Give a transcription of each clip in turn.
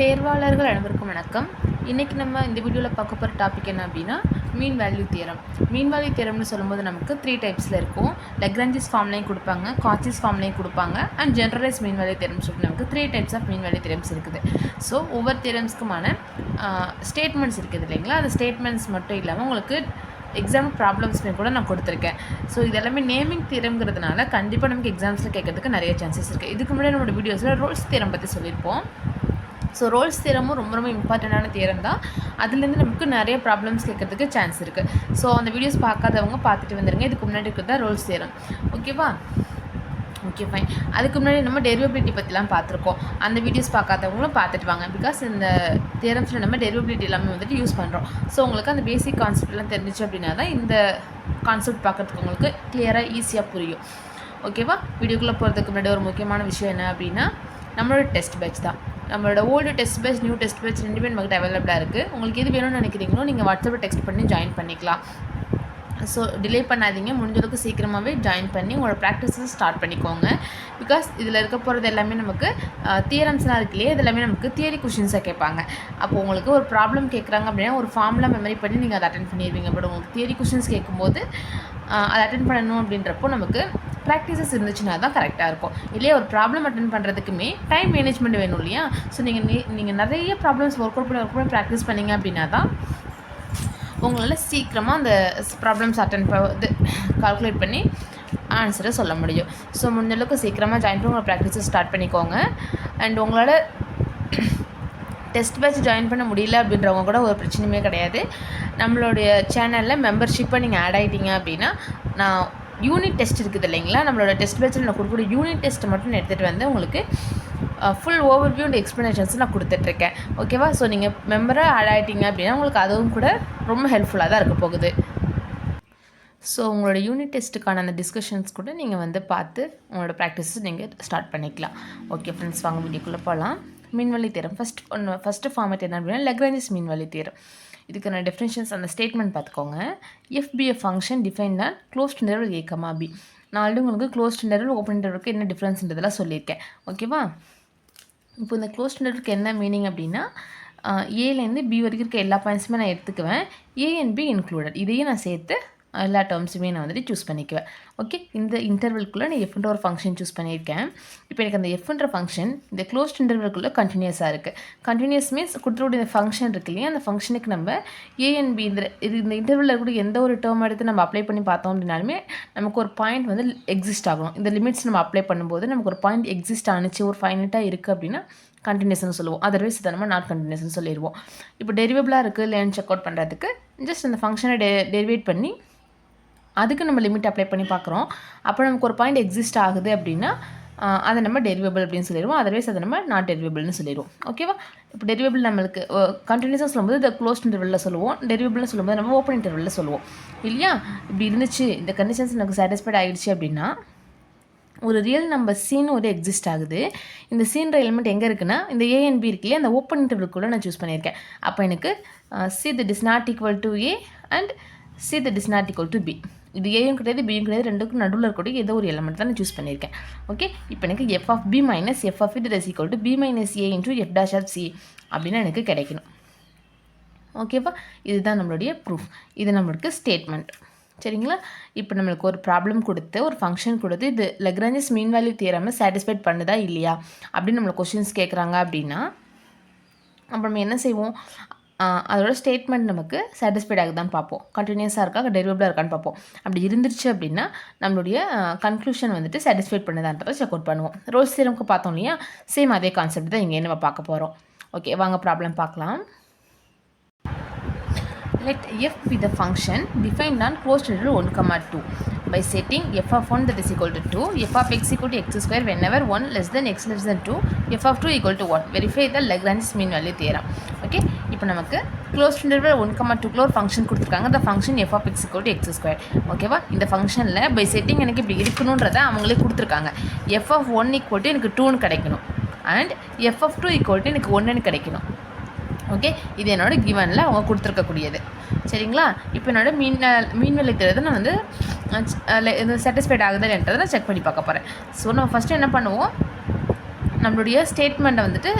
தேர்வாளர்கள் அனைவருக்கும் வணக்கம். இன்றைக்கி நம்ம இந்த வீடியோவில் பார்க்க போகிற டாபிக் என்ன அப்படின்னா mean value theorem. Mean value தியரம்னு சொல்லும்போது நமக்கு 3 டைப்ஸில் இருக்கும். லெக்ரான்ஜிஸ் ஃபார்ம்லையும் கொடுப்பாங்க, காச்சிஸ் ஃபார்ம்லையும் கொடுப்பாங்க, and generalise mean value theorem சொல்லிட்டு நமக்கு 3 types of mean value theorems இருக்குது. ஸோ ஒவ்வொரு தியரம்ஸ்க்குமான ஸ்டேட்மெண்ட்ஸ் இருக்குது இல்லைங்களா, அந்த ஸ்டேட்மெண்ட்ஸ் மட்டும் இல்லாமல் உங்களுக்கு எக்ஸாம் ப்ராப்ளம்ஸ்மே கூட நான் கொடுத்துருக்கேன். ஸோ இது எல்லாமே நேமிங் தியரம்ங்கிறதுனால கண்டிப்பாக நமக்கு எக்ஸாம்ஸில் கேட்கறதுக்கு நிறைய சான்சஸ் இருக்குது. இதுக்கு முன்னாடி நம்மளோட வீடியோஸில் ரோல்ஸ் தியரம் பற்றி சொல்லியிருப்போம். ஸோ ரோல்ஸ் தியரமும் ரொம்ப ரொம்ப இம்பார்ட்டண்ட்டான தியரம் தான். அதுலேருந்து நமக்கு நிறைய ப்ராப்ளம்ஸ் கேட்கறதுக்கு சான்ஸ் இருக்குது. ஸோ அந்த வீடியோஸ் பார்க்காதவங்க பார்த்துட்டு வந்துடுங்க. இதுக்கு முன்னாடி இருக்கிறது தான் ரோல்ஸ் தியரம். ஓகேவா? Okay fine. அதுக்கு முன்னாடி நம்ம டெரிவபிலிட்டி பற்றிலாம் பார்த்துருக்கோம். அந்த வீடியோஸ் பார்க்காதவங்களும் பார்த்துட்டு வாங்க. பிகாஸ் இந்த தியரம்ஸில் நம்ம டெரிவபிலிட்டி எல்லாமே வந்துட்டு யூஸ் பண்ணுறோம். ஸோ உங்களுக்கு அந்த பேசிக் கான்செப்ட்லாம் தெரிஞ்சிச்சு அப்படின்னா தான் இந்த கான்செப்ட் பார்க்குறதுக்கு உங்களுக்கு கிளியராக ஈஸியாக புரியும். ஓகேவா? வீடியோக்குள்ளே போகிறதுக்கு முன்னாடி ஒரு முக்கியமான விஷயம் என்ன அப்படின்னா நம்மளோட டெஸ்ட் பேட்ச் தான். நம்மளோட old test batch, new test batch ரெண்டுமே நமக்கு அவைலபிளாக இருக்குது. உங்களுக்கு எது வேணும்னு நினைக்கிறீங்களோ நீங்கள் வாட்ஸ்அப்பில் டெக்ஸ்ட் பண்ணி ஜாயின் பண்ணிக்கலாம். ஸோ டிலே பண்ணாதீங்க, முடிஞ்சளவுக்கு சீக்கிரமாகவே ஜாயின் பண்ணி உங்களோட ப்ராக்டிஸஸ் ஸ்டார்ட் பண்ணிக்கோங்க. பிகாஸ் இதில் இருக்க போகிறது எல்லாமே நமக்கு தியரம்ஸ்லாம் இருக்கு இல்லையா, இது எல்லாமே நமக்கு தியரி கொஷின்ஸாக கேட்பாங்க. அப்போது உங்களுக்கு ஒரு ப்ராப்ளம் கேட்குறாங்க அப்படின்னா ஒரு ஃபார்முலா மெமரி பண்ணி நீங்கள் அதை அட்டென்ட் பண்ணிடுவீங்க. பட் உங்களுக்கு தியரி கொஷின்ஸ் கேட்கும்போது அதை அட்டென்ட் பண்ணணும் அப்படின்றப்போ நமக்கு ப்ராக்டிஸஸ் இருந்துச்சுன்னா தான் கரெக்டாக இருக்கும். இல்லையா ஒரு ப்ராப்ளம் அட்டென்ட் பண்ணுறதுக்குமே டைம் மேனேஜ்மெண்ட் வேணும் இல்லையா. ஸோ நீங்கள் நிறைய ப்ராப்ளம்ஸ் ஒர்க் அவுட் பண்ணி ப்ராக்டிஸ் பண்ணிங்க அப்படின்னா தான் உங்களால் சீக்கிரமாக அந்த ப்ராப்ளம்ஸ் இது கால்குலேட் பண்ணி ஆன்சரை சொல்ல முடியும். ஸோ முடிஞ்சளவுக்கு சீக்கிரமாக ஜாயின் பண்ணி உங்களை ப்ராக்டிஸை ஸ்டார்ட் பண்ணிக்கோங்க. அண்ட் உங்களோட டெஸ்ட் பேட்ச் ஜாயின் பண்ண முடியல அப்படின்றவங்க கூட ஒரு பிரச்சனையுமே கிடையாது. நம்மளுடைய சேனலில் மெம்பர்ஷிப்பை நீங்கள் ஆட் ஆகிட்டீங்க அப்படின்னா நான் யூனிட் டெஸ்ட் இருக்குது இல்லைங்களா, நம்மளோட டெஸ்ட் பேட்சில் நான் கொடுக்கக்கூடிய யூனிட் டெஸ்ட்டை மட்டும் எடுத்துகிட்டு வந்து உங்களுக்கு ஃபுல் ஓவர்வியூ அண்ட் எக்ஸ்ப்ளனேஷன்ஸ் நான் கொடுத்துட்ருக்கேன். ஓகேவா? ஸோ நீங்கள் மெம்பராக ஆட் ஆகிட்டீங்க அப்படின்னா உங்களுக்கு அதுவும் கூட ரொம்ப ஹெல்ப்ஃபுல்லாக தான் இருக்க போகுது. ஸோ உங்களோட யூனிட் டெஸ்ட்டுக்கான அந்த டிஸ்கஷன்ஸ் கூட நீங்கள் வந்து பார்த்து உங்களோட ப்ராக்டிஸஸ் நீங்கள் ஸ்டார்ட் பண்ணிக்கலாம். ஓகே ஃப்ரெண்ட்ஸ், வாங்க வீடியோக்குள்ளே போகலாம். மீன்வழி தியரம் ஃபஸ்ட்டு ஃபார்மேட் என்ன அப்படின்னா லெக்ரான்ஜிஸ் மீன்வழி தியரம். இதுக்கான டெஃபினேஷன்ஸ் அந்த ஸ்டேட்மெண்ட் பார்த்துக்கோங்க. F be a function defined on closed interval a comma b. நான் ஆல்ரெடி உங்களுக்கு க்ளோஸ்ட் இன்டர்வல் ஓப்பன் இன்டர்வலுக்கு என்ன டிஃப்ரென்ஸ்ன்றதெல்லாம் சொல்லியிருக்கேன். ஓகேவா? இப்போ இந்த க்ளோஸ்ட் இன்டர்வலுக்கு என்ன மீனிங் அப்படின்னா ஏலேருந்து பி வரைக்கும் இருக்க எல்லா பாயிண்ட்ஸுமே நான் எடுத்துக்குவேன். ஏ அண்ட் பி இன்க்ளூடட், இதையும் நான் சேர்த்து எல்லா டேர்ம்ஸுமே நான் வந்துட்டு சூஸ் பண்ணிக்குவேன். ஓகே, இந்த இன்டர்வல்குள்ளே நான் எஃப்ன்ற ஒரு ஃபங்க்ஷன் சூஸ் பண்ணியிருக்கேன். இப்போ எனக்கு அந்த எஃப்ன்ற ஃபங்க்ஷன் இந்த க்ளோஸ்ட் இன்டர்வல்குள்ளே கண்டினியூஸாக இருக்குது. கண்டினியூஸ் மீன்ஸ் கொடுத்துக்கூடிய இந்த ஃபங்க்ஷன் இருக்கு இல்லையா, அந்த ஃபங்க்ஷனுக்கு நம்ம ஏ அண்ட் பி இந்த இன்டர்வலில் கூட எந்த ஒரு டேர்ம் எடுத்து நம்ம அப்ளை பண்ணி பார்த்தோம் அப்படின்னாலுமே நமக்கு ஒரு பாயிண்ட் வந்து எக்ஸிஸ்ட் ஆகணும். இந்த லிமிட்ஸ் நம்ம அப்ளை பண்ணும்போது நமக்கு ஒரு பாயிண்ட் எக்ஸிஸ்ட் ஆனிச்சு, ஒரு ஃபைனட்டாக இருக்குது அப்படின்னா கண்டினியூஸ்னு சொல்லுவோம். அதர்வைஸ் இதை நம்ம நாட் கண்டினியூஸ்னு சொல்லிடுவோம். இப்போ டெரிவேபிளாக இருக்குது இல்லைன்னு செக் அவுட் பண்ணுறதுக்கு ஜஸ்ட் அந்த ஃபங்க்ஷனை டெரிவேட் பண்ணி அதுக்கு நம்ம லிமிட் அப்ளை பண்ணி பார்க்குறோம். அப்போ நமக்கு ஒரு பாயிண்ட் எக்ஸிஸ்ட் ஆகுது அப்படின்னா அதை நம்ம டெரிவேபிள் அப்படின்னு சொல்லிடுவோம். அதர்வைஸ் அதை நம்ம நாட் டெரிவேபிள்னு சொல்லிடுவோம். ஓகேவா? இப்போ டெரிவேபிள் நம்மளுக்கு கண்டினியூஸாக சொல்லும்போது இந்த க்ளோஸ்ட் இன்டர்வலில் சொல்லுவோம், டெரிவேபிள்னு சொல்லும்போது நம்ம ஓப்பன் இன்டர்வலில் சொல்லுவோம் இல்லையா. இப்படி இருந்துச்சு, இந்த கண்டிஷன்ஸ் எனக்கு சாட்டிஸ்ஃபைட் ஆகிடுச்சு அப்படின்னா ஒரு ரியல் நம்பர் சீன் ஒரு எக்ஸிஸ்ட் ஆகுது. இந்த சீன்ற எலிமெண்ட் எங்கே இருக்குன்னா இந்த ஏஎன்பி இருக்கு இல்லையா, அந்த ஓப்பன் இன்டர்வலுக்குள்ளே நான் சூஸ் பண்ணியிருக்கேன். அப்போ எனக்கு c that is not equal to a and c that is not equal to b. இது ஏயும் கிடையாது பியும் கிடையாது, ரெண்டுக்கும் நடுவில் இருக்கக்கூடிய ஏதோ ஒரு எலிமெண்ட் தான் நான் சூஸ் பண்ணியிருக்கேன். ஓகே, இப்போ எனக்கு f of B minus F of it is equal to b minus a into f dash of c அப்படின்னு எனக்கு கிடைக்கணும். ஓகேவா? இதுதான் நம்மளுடைய ப்ரூஃப். இது நம்மளுக்கு ஸ்டேட்மெண்ட். சரிங்களா? இப்போ நம்மளுக்கு ஒரு ப்ராப்ளம் கொடுத்து ஒரு ஃபங்க்ஷன் கொடுத்து இது லெக்ரான்ஜிஸ் மீன் வேல்யூ தியரமை சாட்டிஸ்ஃபைட் பண்ணுதா இல்லையா அப்படின்னு நம்மளுக்கு கொஷின்ஸ் கேட்குறாங்க அப்படின்னா அப்போ நம்ம என்ன செய்வோம், அதோட ஸ்டேட்மெண்ட் நமக்கு சாட்டிஸ்ஃபைட் ஆகுதான்னு பார்ப்போம். கண்டினியூஸாக இருக்கா, டெரிவேபிளாக இருக்கான்னு பார்ப்போம். அப்படி இருந்துருச்சு அப்படின்னா நம்மளுடைய கன்க்ளூஷன் வந்துட்டு சாட்டிஸ்ஃபைட் பண்ணுதான்றதை செக் அவுட் பண்ணுவோம். ரோல்ஸ் தியரம்க்கு பார்த்தோம் இல்லையா, சேம் அதே கான்செப்ட் தான் இங்கே நம்ம பார்க்க போகிறோம். ஓகே, வாங்க ப்ராப்ளம் பார்க்கலாம். Let f be the function defined on closed interval 1, 2 by setting f of 1 that is equal to 2, f of x equal to x square whenever 1 less than x less than 2, f of 2 equal to 1. Verify the Lagrange's mean value theorem. Okay, இப்போ நமக்கு closed interval 1, 2 ஒரு function கொடுத்துருக்காங்க. the function f of x equal to x square. ஓகேவா? இந்த ஃபங்க்ஷனில் by setting எனக்கு இப்படி இருக்கணுன்றதை அவங்களே கொடுத்துருக்காங்க. f of 1 equal to எனக்கு 2ன்னு கிடைக்கணும் and f of 2 equal to எனக்கு 1ன்னு கிடைக்கணும். ஓகே, இது என்னோட கிவனில் அவங்க கொடுத்துருக்கக்கூடியது. சரிங்களா? இப்போ என்னோட மீன் வேல்யூ தியரத்தை நான் வந்து சாட்டிஸ்ஃபைட் ஆகுதுன்றதை நான் செக் பண்ணி பார்க்க போகிறேன். ஸோ நம்ம ஃபஸ்ட்டு என்ன பண்ணுவோம், நம்மளுடைய ஸ்டேட்மெண்ட்டை வந்துட்டு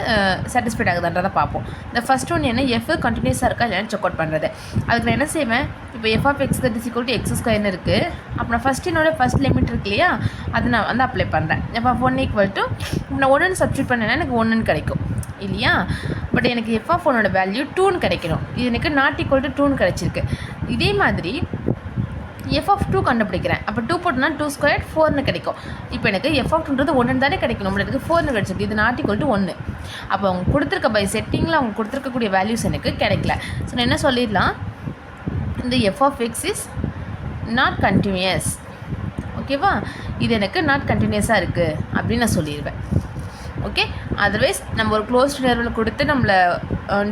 சாட்டிஸ்ஃபைட் ஆகுதுன்றதை பார்ப்போம். இந்த ஃபஸ்ட் ஒன் என்ன, எஃப் கண்டினியூஸாக இருக்கா இல்லைன்னு செக் அவுட் பண்ணுறது. அதுக்கு நான் என்ன செய்வேன், இப்போ f of x that is equal to x ஸ்கொயர்னு இருக்குது. அப்போ நான் ஃபஸ்ட் லிமிட் இருக்கு இல்லையா, அது நான் வந்து அப்ளை பண்ணுறேன். எஃப் ஆஃப் 1 ஈக்குவல் டு நான் 1 சப்ஸ்டியூட் பண்ணேன்னா எனக்கு 1 கிடைக்கும் இல்லையா. பட் எனக்கு எஃப் ஆஃப் 1ஓட வேல்யூ 2 கிடைக்கணும். இது எனக்கு நாட் ஈக்குவல் டு 2 கிடச்சிருக்கு. இதே மாதிரி எஃப் ஆஃப் 2 கண்டுபிடிக்கிறேன். அப்போ 2 போட்டுனா 2 ஸ்கொயர் 4 கிடைக்கும். இப்போ எனக்கு எஃப் ஆஃப் 2ன்றது 1 தானே கிடைக்கணும், எனக்கு 4 கிடச்சிருக்கு. இது நாட் ஈக்குவல் டு 1. அப்போ அவங்க கொடுத்துருக்க பை செட்டிங்கில் அவங்க கொடுத்துருக்கக்கூடிய வேல்யூஸ் எனக்கு கிடைக்கல. ஸோ நான் என்ன சொல்லிடலாம், இந்த f of x is not continuous. ஓகேவா, இது எனக்கு நாட் கண்டினியூஸாக இருக்குது அப்படின்னு நான் சொல்லிடுவேன். ஓகே, அதர்வைஸ் நம்ம ஒரு க்ளோஸ்ட் இன்டர்வல் கொடுத்து நம்மளை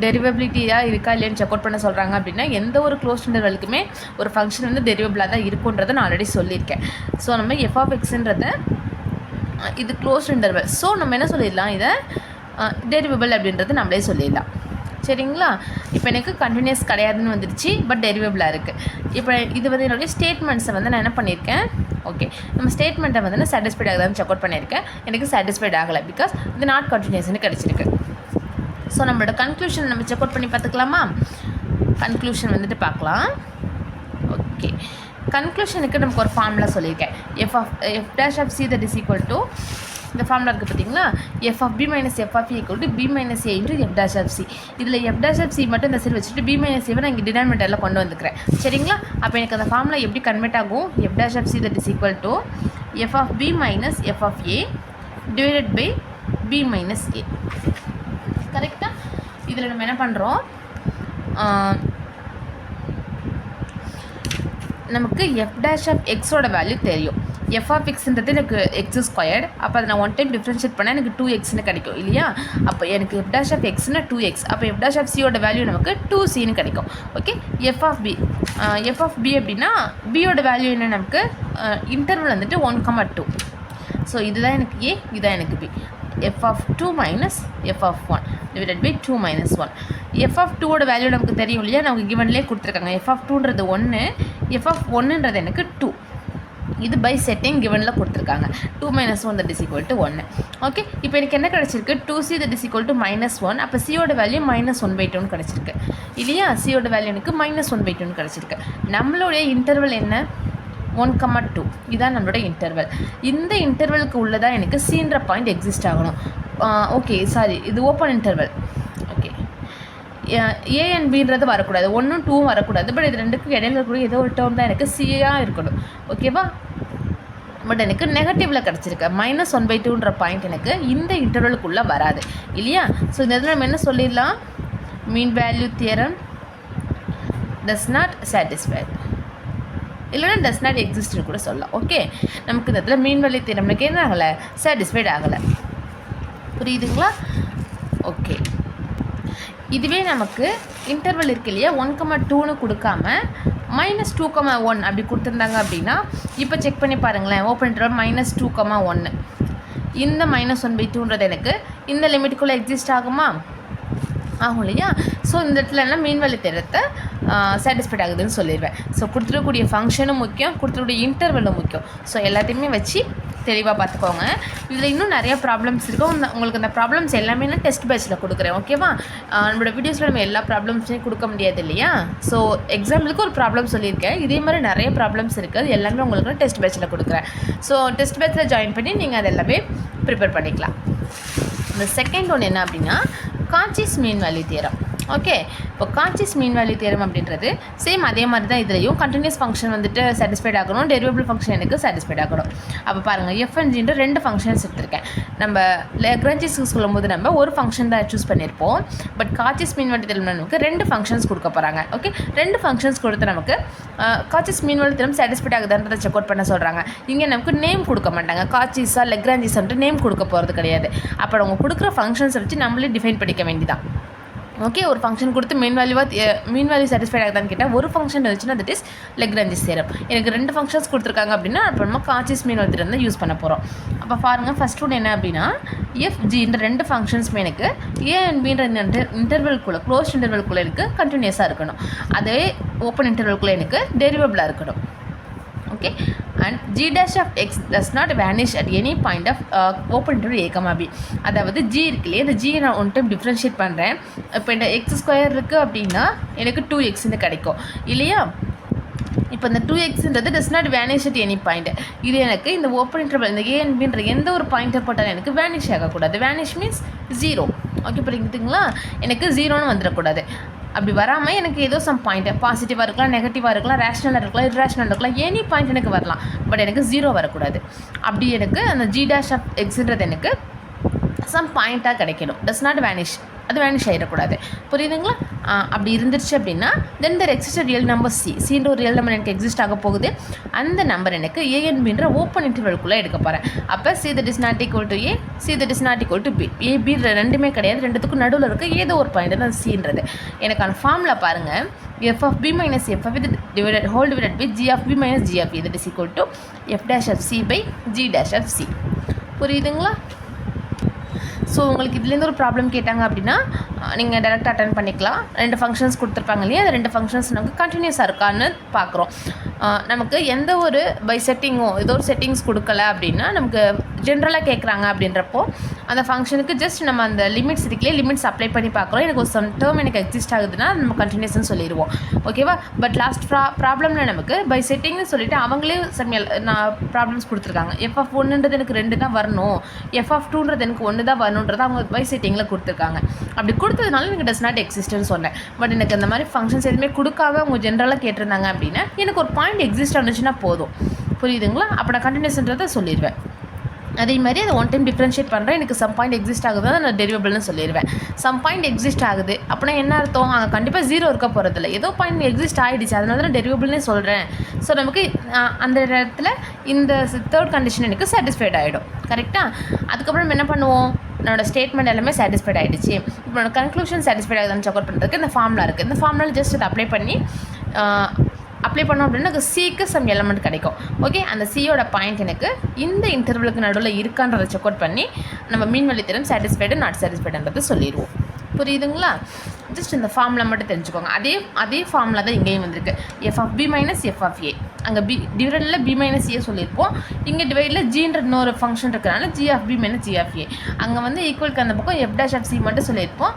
டெரிவபிலிட்டியாக இருக்கா இல்லைன்னு செக் அவுட் பண்ண சொல்கிறாங்க அப்படின்னா எந்த ஒரு க்ளோஸ்ட் இன்டர்வலுக்குமே ஒரு ஃபங்க்ஷன் வந்து டெரிவபிளாக தான் இருக்குன்றதை நான் ஆல்ரெடி சொல்லியிருக்கேன். ஸோ நம்ம எஃப் ஆஃப் எக்ஸுன்றதை இது க்ளோஸ்ட் இன்டர்வல். ஸோ நம்ம என்ன சொல்லிடலாம், இதை டெரிவபிள் அப்படின்றது நம்மளே சொல்லிடலாம். சரிங்களா, இப்போ எனக்கு கண்டினியூஸ் கிடையாதுன்னு வந்துடுச்சு, பட் டெரிவபிளாக இருக்குது. இப்போ இது வந்து என்னுடைய ஸ்டேட்மெண்ட்ஸை வந்து நான் என்ன பண்ணியிருக்கேன், ஓகே நம்ம ஸ்டேட்மெண்ட்டை வந்து நான் சாட்டிஸ்ஃபைட் ஆகுதான்னு செக் அவுட் பண்ணியிருக்கேன். எனக்கு சாட்டிஸ்ஃபைட் ஆகலை, பிகாஸ் இது நாட் கண்டினியூஸ்னு கிடச்சிருக்கு. ஸோ நம்மளோட கன்க்ளூஷன் நம்ம செக் அவுட் பண்ணி பார்த்துக்கலாமா. கன்க்ளூஷன் வந்துட்டு பார்க்கலாம். ஓகே, கன்க்ளூஷனுக்கு நமக்கு ஒரு ஃபார்முலா சொல்லியிருக்கேன். F dash of C that is equal to, இந்த ஃபார்முலா இருக்குது பார்த்தீங்களா, f of B minus F of a equal to b minus a into f dash of c. இதில் எஃப் டேஷ் ஆஃப் சி மட்டும் இந்த side வச்சுட்டு B minus ஏவை நான் இங்கே டினாமினேட்டரில் கொண்டு வந்துக்கிறேன். சரிங்களா, அப்போ எனக்கு அந்த ஃபார்முலா எப்படி கன்வெர்ட் ஆகும், F dash of C that is equal to F of B minus F of A divided by B minus A. கரெக்டாக, இதில் நம்ம என்ன பண்ணுறோம், நமக்கு எஃப் டேஷ் ஆஃப் எக்ஸோட வேல்யூ தெரியும். எஃப் ஆஃப் எக்ஸ்ன்றது எனக்கு எக்ஸ் ஸ்கொயர்டு. அப்போ அதை நான் 1 டைம் டிஃப்ரென்ஷியேட் பண்ணால் எனக்கு 2xன்னு கிடைக்கும் இல்லையா. அப்போ எனக்கு எஃப் டேஷ் ஆஃப் எக்ஸ்னா 2x. அப்போ எஃப் டேஷ் ஆஃப் சியோட வேல்யூ நமக்கு 2cன்னு கிடைக்கும். ஓகே, எஃப் ஆஃப் பி அப்படின்னா பியோட வேல்யூ என்ன, நமக்கு இன்டர்வல் வந்துட்டு 1,2. ஸோ இதுதான் எனக்கு ஏ, இதுதான் எனக்கு B. F of 2 minus F of 1 divided by 2 minus 1. F of 2ஓட வேல்யூ நமக்கு தெரியும் இல்லையா, நமக்கு கிவன்லேயே கொடுத்துருக்காங்க. எஃப் ஆஃப் 2ன்றது 1, எஃப் ஆஃப் 1ன்றது எனக்கு 2. இது பை செட்டிங் கிவனில் கொடுத்துருக்காங்க. 2 minus 1 that is equal to 1. Okay, இப்போ எனக்கு என்ன கிடச்சிருக்கு, 2c that is equal to -1. அப்போ சியோட வேல்யூ -1/2 கிடச்சிருக்கு இல்லையா. சியோட வேல்யூ எனக்கு -1/2 கிடச்சிருக்கு. நம்மளுடைய இன்டர்வல் என்ன, 1,2. இதுதான் நம்மளோட இன்டர்வல். இந்த இன்டர்வலுக்கு உள்ளதான் எனக்கு சீன்ற பாயிண்ட் எக்ஸிஸ்ட் ஆகணும். ஓகே சாரி, இது open interval. Okay, A and பின்றது வரக்கூடாது, 1ம் 2ம் வரக்கூடாது. பட் இது ரெண்டுக்கும் இடையில இருக்கக்கூடிய ஏதோ ஒரு டேர்ம் தான் எனக்கு சியாக இருக்கணும். ஓகேவா, பட் எனக்கு நெகட்டிவில் கிடச்சிருக்கு. -1/2ன்ற பாயிண்ட் எனக்கு இந்த இன்டர்வலுக்குள்ளே வராது இல்லையா. ஸோ இந்த இதில் நம்ம என்ன சொல்லிடலாம், மீன் value theorem does not satisfied, இல்லைனா டஸ் நாட் எக்ஸிஸ்ட்னு கூட சொல்லலாம். ஓகே, நமக்கு இந்த இடத்துல மீன் வேல்யூ தியரம் எனக்கு என்ன ஆகலை, சாட்டிஸ்ஃபைட் ஆகலை. புரியுதுங்களா. ஓகே, இதுவே நமக்கு இன்டர்வல் இருக்கு இல்லையா, 1,2ன்னு கொடுக்காம -2,1 அப்படி கொடுத்துருந்தாங்க அப்படின்னா, இப்போ செக் பண்ணி பாருங்களேன், ஓப்பன் இன்டர்வல் -2,1. இந்த -1/2ன்றது எனக்கு இந்த லிமிட்டுக்குள்ளே எக்ஸிஸ்ட் ஆகுமா, ஆகும் இல்லையா. ஸோ இந்த இடத்துல என்ன மீன் வேல்யூ தியரத்தை சாட்டிஸ்ஃபைட் ஆகுதுன்னு சொல்லிடுவேன். ஸோ கொடுத்துருக்கக்கூடிய ஃபங்க்ஷனும் முக்கியம், கொடுத்துருக்கூடிய இன்டர்வலும் முக்கியம். ஸோ எல்லாத்தையுமே வச்சு தெளிவாக பார்த்துக்கோங்க. இதில் இன்னும் நிறைய ப்ராப்ளம்ஸ் இருக்கும். உங்களுக்கு அந்த ப்ராப்ளம்ஸ் எல்லாமே நான் டெஸ்ட் பேட்சில் கொடுக்குறேன். ஓகேவா, நம்மளோட வீடியோஸில் நம்ம எல்லா ப்ராப்ளம்ஸையும் கொடுக்க முடியாது இல்லையா. ஸோ எக்ஸாம்பிளுக்கு ஒரு ப்ராப்ளம் சொல்லியிருக்கேன், இதே மாதிரி நிறைய ப்ராப்ளம்ஸ் இருக்குது. எல்லாமே உங்களுக்கு நான் டெஸ்ட் பேட்சில் கொடுக்குறேன். ஸோ டெஸ்ட் பேட்சில் ஜாயின் பண்ணி நீங்கள் அது எல்லாமே ப்ரிப்பேர் பண்ணிக்கலாம். இந்த செகண்ட் ஒன்று என்ன அப்படின்னா, conscious mean value theorem. Okay, இப்போ கான்சியஸ் மீன் வேல்யூ தியரம் அப்படின்றது சேம் அதே மாதிரி தான். இதுலையும் கண்டினியூஸ் ஃபங்க்ஷன் வந்துட்டு சாட்டிஸ்ஃபைட் ஆகணும், டெரிவபிள் ஃபங்க்ஷன் எனக்கு சாட்டிஸ்ஃபைட் ஆகணும். அப்போ பாருங்கள், எஃப்என்ஜின்ற 2 ஃபங்க்ஷன்ஸ் எடுத்திருக்கேன். நம்ம லாக்ரேஞ்ச் சொல்லும்போது நம்ம ஒரு ஃபங்க்ஷன் தான் சூஸ் பண்ணியிருப்போம். But conscious mean value theorem நமக்கு 2 ஃபங்க்ஷன்ஸ் கொடுக்க போகிறாங்க. ஓகே, 2 ஃபங்க்ஷன்ஸ் கொடுத்து நமக்கு Cauchy's mean value theorem satisfied ஆகுதுன்றதை செக் அவுட் பண்ண சொல்கிறாங்க. இங்கே நமக்கு நேம் கொடுக்க மாட்டாங்க, கான்சியஸா லெக்ராஞ்சிஸ்ன்ட்டு நேம் கொடுக்க போகிறது கிடையாது. அப்போ அவங்க கொடுக்குற ஃபங்க்ஷன்ஸை வச்சு நம்மளே டிஃபைன் பண்ணிக்க வேண்டியதான். ஓகே, ஒரு ஃபங்க்ஷன் கொடுத்து மீன் வேல்யூ சாட்டிஸ்ஃபைட் ஆகுதான்னு கேட்டால் ஒரு ஃபங்க்ஷன் இருந்துச்சுன்னா தட் இஸ் லெக்ராஞ்சிஸ் தியரம். எனக்கு 2 ஃபங்க்ஷன்ஸ் கொடுத்துருக்காங்க அப்படின்னா அப்போ நம்ம கான்சியஸ் மீன் வேல்யூ தியரம் தான் யூஸ் பண்ண போகிறோம். அப்போ பாருங்கள், ஃபஸ்ட் ஒன்று என்ன அப்படின்னா, எஃப்ஜின்ற 2 ஃபங்க்ஷன்ஸுமே எனக்கு ஏ அண்ட் பின்ற இன்டர்வல்குள்ளே க்ளோஸ் இன்டர்வல்குள்ளே எனக்கு கண்டினியூஸாக இருக்கணும். அதே ஓப்பன் இன்டர்வல்குள்ளே எனக்கு டெரிவபிளாக இருக்கணும். Okay, and g dash of x does not vanish at any point of open interval a comma b. அதாவது g இருக்கு இல்லையா, இந்த g நான் ஒன் டைம் டிஃப்ரென்ஷியேட் பண்ணுறேன். இப்போ இந்த எக்ஸ் ஸ்கொயர் இருக்குது அப்படின்னா எனக்கு 2xன்னு கிடைக்கும் இல்லையா. இப்போ இந்த 2xன்றது does not vanish at any point. இது எனக்கு இந்த ஓப்பன் இன்டர்வல் இந்த a and bன்ற எந்த ஒரு பாயிண்ட்டை போட்டாலும் எனக்கு வேனிஷ் ஆகக்கூடாது. Vanish means 0. ஓகே புரியுதுங்களா, எனக்கு 0ன்னு வந்துடக்கூடாது. அப்படி வராமல் எனக்கு ஏதோ சம் பாயிண்ட் பாசிட்டிவாக இருக்கலாம், நெகட்டிவாக இருக்கலாம், ரேஷ்னலாக இருக்கலாம், இர்ரேஷ்னலாக இருக்கலாம், எனி பாயிண்ட் எனக்கு வரலாம். பட் எனக்கு 0 வரக்கூடாது. அப்படி எனக்கு அந்த ஜி டேஷ் ஆஃப் எக்ஸ்ன்றது எனக்கு சம் பாயிண்ட்டாக கிடைக்கணும். டஸ் நாட் வேனிஷ், அது வேனிஷ் ஆகிடக்கூடாது. புரியுதுங்களா. அப்படி இருந்துருச்சு அப்படின்னா தென் தர் எக்ஸிஸ்ட் ரியல் நம்பர் சின்ற ஒரு ரியல் நம்பர் எனக்கு எக்ஸிஸ்ட் ஆக போகுது. அந்த நம்பர் எனக்கு ஏஎன்பின்ற ஓப்பன் இன்டர்வல்குள்ளே எடுக்க போகிறேன். அப்போ c that is not equal to a, c that is not equal to b. A b ரெண்டுமே கிடையாது, ரெண்டுத்துக்கும் நடுவில் இருக்க ஏதோ ஒரு பாயிண்ட் தான் சின்றது. எனக்கான ஃபார்மில் பாருங்கள், f of b minus f of it divided whole divided by g of b minus g of a that is equal to f dash of c by g dash of c. புரியுதுங்களா. So உங்களுக்கு இதுலேருந்து ஒரு problem கேட்டாங்க அப்படின்னா நீங்கள் டேரெக்டாக attend பண்ணிக்கலாம். 2 functions கொடுத்துருப்பாங்க இல்லையா, அந்த 2 ஃபங்க்ஷன்ஸ் நமக்கு கண்டினியூஸாக இருக்கான்னு பார்க்குறோம். நமக்கு எந்த ஒரு பை செட்டிங்கோ ஏதோ ஒரு செட்டிங்ஸ் கொடுக்கல அப்படின்னா நமக்கு ஜென்ரலாக கேட்குறாங்க அப்படின்றப்போ அந்த ஃபங்க்ஷனுக்கு ஜஸ்ட் நம்ம அந்த லிமிட்ஸ் இருக்குல்லையே, லிமிட்ஸ் அப்ளை பண்ணி பார்க்குறோம். எனக்கு ஒரு சம் டேர்ம் எனக்கு எக்ஸிஸ்ட் ஆகுதுன்னா நம்ம கண்டினியூஸ்ன்னு சொல்லிடுவோம். ஓகேவா. பட் லாஸ்ட் ப்ராப்ளமில் நமக்கு பை செட்டிங்னு சொல்லிவிட்டு அவங்களே நான் ப்ராப்ளம்ஸ் கொடுத்துருக்காங்க. எஃப் ஆஃப் 1ன்றது எனக்கு 2 தான் வரணும், எஃப் ஆஃப் 2ன்றது எனக்கு 1 தான் வரணுன்றது அவங்க பை செட்டிங்கில் கொடுத்துருக்காங்க. அப்படி கொடுத்ததுனால எனக்கு டஸ் நாட் எக்ஸிஸ்ட்னு சொன்னேன். பட் எனக்கு அந்த மாதிரி ஃபங்க்ஷன்ஸ் எதுவுமே கொடுக்காம அவங்க ஜென்ரலாக கேட்டிருந்தாங்க அப்படின்னா எனக்கு ஒரு பாயிண்ட் எக்ஸிஸ்ட் ஆனிச்சுன்னா போதும். புரியுதுங்களா. அப்போ நான் கண்டினியூஸ்ன்றதை சொல்லிடுவேன். அதே மாதிரி அதை ஒன் டைம் டிஃப்ரென்ஷியேட் பண்ணுறேன், எனக்கு சம் பாயிண்ட் எக்ஸிஸ்ட் ஆகுது நான் டெரிவேபிள்னு சொல்லிடுவேன். சம் பாயிண்ட் எக்ஸிஸ்ட் ஆகுது அப்படின்னா என்ன அர்த்தம், அங்கே கண்டிப்பாக 0 இருக்க போகிறதில்ல, ஏதோ பாயிண்ட் எக்ஸிஸ்ட் ஆகிடுச்சு, அதனால தான் டெரிவேபிள்னே சொல்கிறேன். ஸோ நமக்கு அந்த இடத்துல இந்த தேர்ட் கண்டிஷன் எனக்கு சாட்டிஸ்ஃபைட் ஆகிடும். கரெக்டாக. அதுக்கப்புறம் என்ன பண்ணுவோம், என்னோட ஸ்டேட்மெண்ட் எல்லாமே சாட்டிஸ்ஃபைட் ஆகிடுச்சு. இப்போ என்னோட கன்க்ளூஷன் சாட்டிஸ்ஃபைட் ஆகுதுன்னு செக் அவுட் பண்ணுறதுக்கு இந்த ஃபார்முலா இருக்குது. இந்த ஃபார்முலா ஜஸ்ட் அதை அப்ளை பண்ணோம் அப்படின்னா எனக்கு சிக்கு சம் எலமெண்ட் கிடைக்கும். ஓகே. அந்த சியோட பாயிண்ட் எனக்கு இந்த இன்டர்வலுக்கு நடுவில் இருக்கான்றதை செக் அவுட் பண்ணி நம்ம mean value theorem satisfied not சாட்டிஸ்ஃபைடுன்றது சொல்லிடுவோம். புரியுதுங்களா. ஜஸ்ட் இந்த ஃபார்முலா மட்டும் தெரிஞ்சுக்கோங்க. அதே ஃபார்முலா தான் இங்கேயும் வந்திருக்கு. F of B minus F of A. அங்கே டிவைடில் பி மைனஸ் ஏ சொல்லியிருப்போம், இங்கே டிவைடில் ஜின்ற இன்னொரு ஃபங்க்ஷன் இருக்கிறனால G of B minus G of A. அங்கே வந்து ஈக்குவலுக்கு அந்த பக்கம் எஃப் டேஷ் ஆஃப் சி மட்டும் சொல்லியிருப்போம்.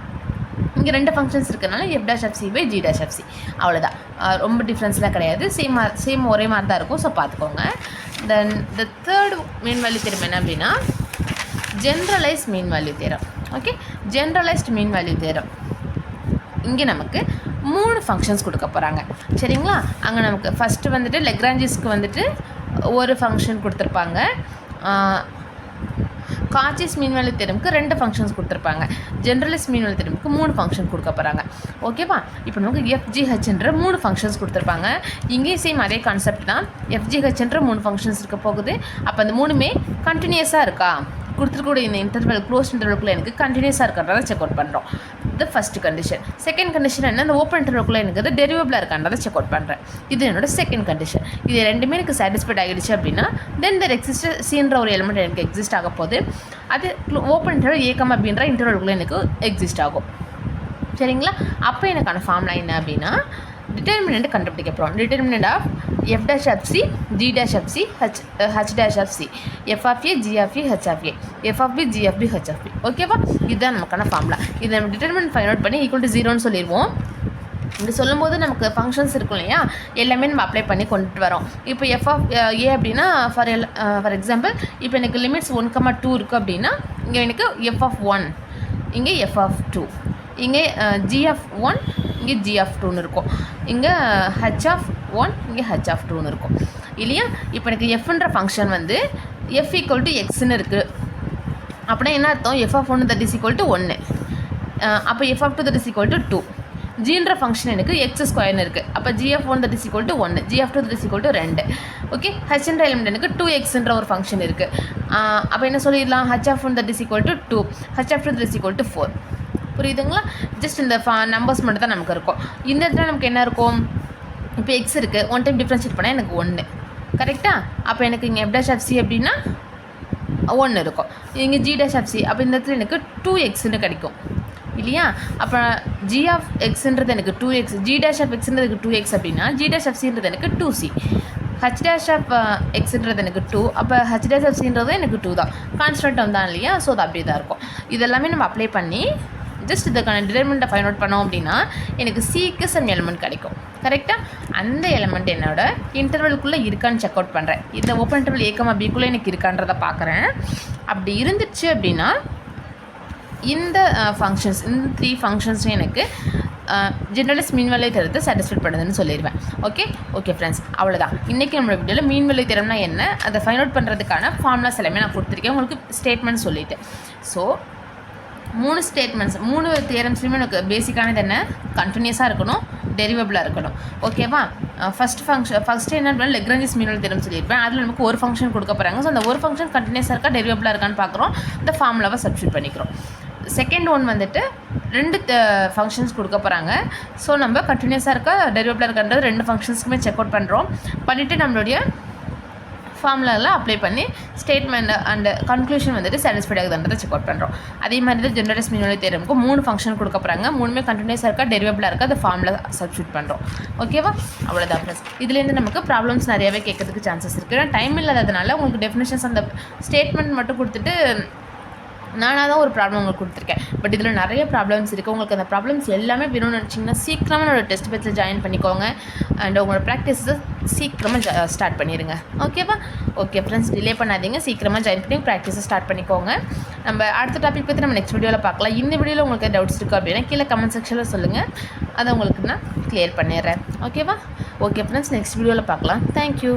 இங்கே 2 ஃபங்க்ஷன்ஸ் இருக்கிறனால f dash of c by g dash of c. அவ்வளோதான், ரொம்ப டிஃப்ரென்ஸ்லாம் கிடையாது, சேம் ஒரே மாதிரி தான் இருக்கும். ஸோ பார்த்துக்கோங்க. Then the third mean value theorem என்ன அப்படின்னா generalise mean value theorem. Okay. Generalised mean value theorem. இங்கே நமக்கு 3 ஃபங்க்ஷன்ஸ் கொடுக்க போகிறாங்க. சரிங்களா. அங்கே நமக்கு ஃபஸ்ட்டு வந்துட்டு லெக்ரான்ஜிஸ்க்கு வந்துட்டு ஒரு ஃபங்க்ஷன் கொடுத்துருப்பாங்க. காச்சிஸ் மீன் வேல்யூ தியரம்க்கு 2 ஃபங்க்ஷன்ஸ் கொடுத்துருப்பாங்க. ஜென்ரலிஸ்ட் மீன் வேல்யூ தியரம்க்கு 3 ஃபங்க்ஷன் கொடுக்க போகிறாங்க. ஓகேவா. இப்போ நமக்கு எஃப்ஜிஹெச்ன்ற 3 ஃபங்க்ஷன்ஸ் கொடுத்துருப்பாங்க. இங்கேயும் சேம் அதே கான்செப்ட் தான். எஃப்ஜிஹெச்ன்ற 3 ஃபங்க்ஷன்ஸ் இருக்க போகுது. அப்போ அந்த 3மே கண்டினியூஸாக இருக்கா, கொடுத்துருக்கூடிய இந்த இன்டர்வல் க்ளோஸ் இன்டர்வல்குள்ளே எனக்கு கண்டினியூஸாக இருக்கிறத செக் அவுட் பண்ணுறோம். இது ஃபஸ்ட் கண்டிஷன். செகண்ட் கண்டிஷன் என்ன, இந்த ஓப்பன் இன்டர்வல்குள்ளே எனக்கு டெரிவேபிளாக இருக்கான்றதை செக் அவுட் பண்ணுறேன். இது என்னோட செகண்ட் கண்டிஷன். இது ரெண்டுமே எனக்கு சாட்டிஸ்ஃபைட் ஆகிடுச்சு அப்படின்னா தென் தர் எக்ஸிஸ்ட் சின்ற ஒரு எலிமெண்ட் எனக்கு எக்ஸிஸ்ட் ஆக போகுது. அது ஓப்பன் இன்டர்வல் ஏ கமா பின்ற இன்டர்வல்குள்ளே எனக்கு எக்ஸிஸ்ட் ஆகும். சரிங்களா. அப்போ எனக்கான ஃபார்முலா என்ன அப்படின்னா டிட்டர்மினன்ட் கண்டுபிடிக்க போகிறோம். Determinant of f dash of c g dash of c h dash of c f of a g of a h of a f of b g of b h of b. ஓகேவா. இதுதான் நமக்கான formula. இதை நம்ம determinant find out பண்ணி equal to 0ன்னு சொல்லிடுவோம். இப்படி சொல்லும்போது நமக்கு ஃபங்க்ஷன்ஸ் இருக்கும் இல்லையா, எல்லாமே நம்ம அப்ளை பண்ணி கொண்டுட்டு வரோம். இப்போ எஃப் ஆஃப் ஏ அப்படின்னா ஃபார் எக்ஸாம்பிள் இப்போ எனக்கு லிமிட்ஸ் 1,2 இருக்குது அப்படின்னா இங்கே எனக்கு எஃப் ஆஃப் 1, இங்கே எஃப் ஆஃப் 2, இங்கே ஜி ஆஃப் 1, இங்கே ஜி ஆஃப் 2ன்னு இருக்கும், இங்கே ஹச் ஆஃப் 1, இங்கே ஹச் ஆஃப் 2ன்னு இருக்கும் இல்லையா. இப்போ எனக்கு எஃப்ன்ற ஃபங்க்ஷன் வந்து எஃப் ஈக்குவல் டு எக்ஸ்ன்னு இருக்குது. அப்படின்னா என்ன அர்த்தம், F of 1 that is equal to 1. அப்போ F of 2 that is equal to 2. ஜின்ற ஃபங்க்ஷன் எனக்கு எக்ஸ் ஸ்கொயர்னு இருக்குது. அப்போ G of 1 that is equal to 1, G of 2 that is equal to 2. Okay. ஹச்ன்ற எலிமெண்ட் எனக்கு 2xன்ற ஒரு ஃபங்க்ஷன் இருக்குது. அப்போ என்ன சொல்லிடலாம், H of 1 that is equal to 2, h of 2 that is equal to 4. புரியுதுங்களா. ஜஸ்ட் இந்த நம்பர்ஸ் மட்டும் தான் நமக்கு இருக்கும். இந்த இடத்துல நமக்கு என்ன இருக்கும், இப்போ எக்ஸ் இருக்குது, ஒன் டைம் டிஃப்ரென்ஷியேட் பண்ணால் எனக்கு 1. கரெக்டாக. அப்போ எனக்கு இங்கே எஃப் டேஷ் ஆஃப் சி அப்படின்னா 1 இருக்கும். இங்கே ஜி டேஷ் ஆஃப் சி, அப்போ இந்த இடத்துல எனக்கு 2xன்னு கிடைக்கும் இல்லையா. அப்போ ஜி ஆஃப் எக்ஸ்ன்றது எனக்கு 2x, G dash of எக்ஸ்ன்றது 2x அப்படின்னா ஜி டேஷ் ஆஃப் சின்றது எனக்கு 2c. ஹச் டேஷ் ஆஃப் எக்ஸுன்றது எனக்கு 2, அப்போ ஹச் டேஷ் ஆஃப் சின்றது எனக்கு 2 தான், கான்ஸ்டன்ட் டேர்ம் தான் இல்லையா? ஸோ அது அப்படியே தான் இருக்கும். இதெல்லாமே நம்ம அப்ளை பண்ணி ஜஸ்ட் இதுக்கான டிட்டர்மெண்ட்டை ஃபைண்ட் அவுட் பண்ணோம் அப்படின்னா எனக்கு சிக்கு சம் எலிமெண்ட் கிடைக்கும். கரெக்டாக அந்த எலிமெண்ட் என்னோட இன்டர்வலுக்குள்ளே இருக்கான்னு செக் அவுட் பண்ணுறேன். இந்த ஓப்பன் இன்டர்வல் ஏ, பிக்குள்ளே எனக்கு இருக்கான்றதை பார்க்குறேன். அப்படி இருந்துச்சு அப்படின்னா இந்த ஃபங்க்ஷன்ஸ், இந்த 3 ஃபங்க்ஷன்ஸும் எனக்கு ஜென்ரலைஸ் மீன் வேல்யூ தேரத்தை சாட்டிஸ்ஃபை பண்ணுதுன்னு சொல்லிடுவேன். ஓகே ஃப்ரெண்ட்ஸ், அவ்வளோதான். இன்றைக்கி நம்மளோட வீடியோவில் மீன் வேல்யூ தேரம்னா என்ன, அதை ஃபைண்ட் அவுட் பண்ணுறதுக்கான ஃபார்முலாஸ் எல்லாமே நான் கொடுத்துருக்கேன். உங்களுக்கு ஸ்டேட்மெண்ட் சொல்லிவிட்டு, ஸோ 3 ஸ்டேட்மெண்ட்ஸ், 3 தியரம்ஸ்லையுமே எனக்கு பேசிக்கானது என்ன, கண்டினியூஸாக இருக்கணும், டெரிவபிளாக இருக்கணும். ஓகேவா? ஃபஸ்ட்டு என்ன லெக்ரான்ஜிஸ் மீன் வேல்யூ தியரம் சொல்லியிருப்பேன். அதில் நமக்கு ஒரு ஃபங்க்ஷன் கொடுக்க போகிறாங்க. ஸோ அந்த ஒரு ஃபங்க்ஷன் கண்டினியூஸாக இருக்கா டெரிவபிளாக இருக்கான்னு பார்க்குறோம். இந்த ஃபார்முலாவை சப்ஸ்டியூட் பண்ணிக்கிறோம். செகண்ட் ஒன் வந்துட்டு 2 ஃபங்க்ஷன்ஸ் கொடுக்க போகிறாங்க. ஸோ நம்ம கண்டினியூஸாக இருக்கா டெரிவபிளாக இருக்கான்றது 2 ஃபங்க்ஷன்ஸ்க்குமே செக் அவுட் பண்ணுறோம். பண்ணிவிட்டு நம்மளுடைய ஃபார்முலாவில் அப்ளை பண்ணி ஸ்டேட்மெண்ட் அண்ட் கன்க்ளூஷன் வந்துட்டு சாட்டிஸ்ஃபைட் ஆகுதுன்றதை செக் அவுட் பண்ணுறோம். அதே மாதிரி தான் ஜெனரலைஸ் மீன் வேல்யூ தியரம்க்கு 3 ஃபங்க்ஷன் கொடுக்க போகிறாங்க. 3மே கண்டினியூஸாக இருக்கா டெரிவபிளாக இருக்கா, அந்த ஃபார்முலா சப்ஸ்டியூட் பண்ணுறோம். ஓகேவா? அவ்வளோதான் ஃப்ரெண்ட்ஸ். இதுலேருந்து நமக்கு ப்ராப்ளம்ஸ் நிறையவே கேட்கறதுக்கு சான்சஸ் இருக்குது. டைம் இல்லாததுனால உங்களுக்கு டெஃபினேஷன்ஸ் அந்த ஸ்டேட்மெண்ட் மட்டும் கொடுத்துட்டு நானாக தான் ஒரு ப்ராப்ளம் உங்களுக்கு கொடுத்துருக்கேன். பட் இதில் நிறைய ப்ராப்ளம்ஸ் இருக்குது. உங்களுக்கு அந்த ப்ராப்ளம்ஸ் எல்லாமே வேணும்னு நினச்சிங்கன்னா சீக்கிரமாக என்னோடய டெஸ்ட் பேட்சில் ஜாயின் பண்ணிக்கோங்க. அண்ட் உங்களோட ப்ராக்டிஸை சீக்கிரமாக ஸ்டார்ட் பண்ணிடுங்க. ஓகேவா? ஓகே ஃப்ரெண்ட்ஸ், டிலே பண்ணாதீங்க, சீக்கிரமாக ஜாயின் பண்ணி ப்ராக்டிஸை ஸ்டார்ட் பண்ணிக்கோங்க. நம்ம அடுத்த டாபிக் பற்றி நம்ம நெக்ஸ்ட் வீடியோவில் பார்க்கலாம். இந்த வீடியோவில் உங்களுக்கு டவுட்ஸ் இருக்குது அப்படின்னா கீழே கமெண்ட் செக்ஷனில் சொல்லுங்கள், அதை உங்களுக்கு நான் கிளியர் பண்ணிடுறேன். ஓகேவா? ஓகே ஃப்ரெண்ட்ஸ், நெக்ஸ்ட் வீடியோவில் பார்க்கலாம். தேங்க்யூ.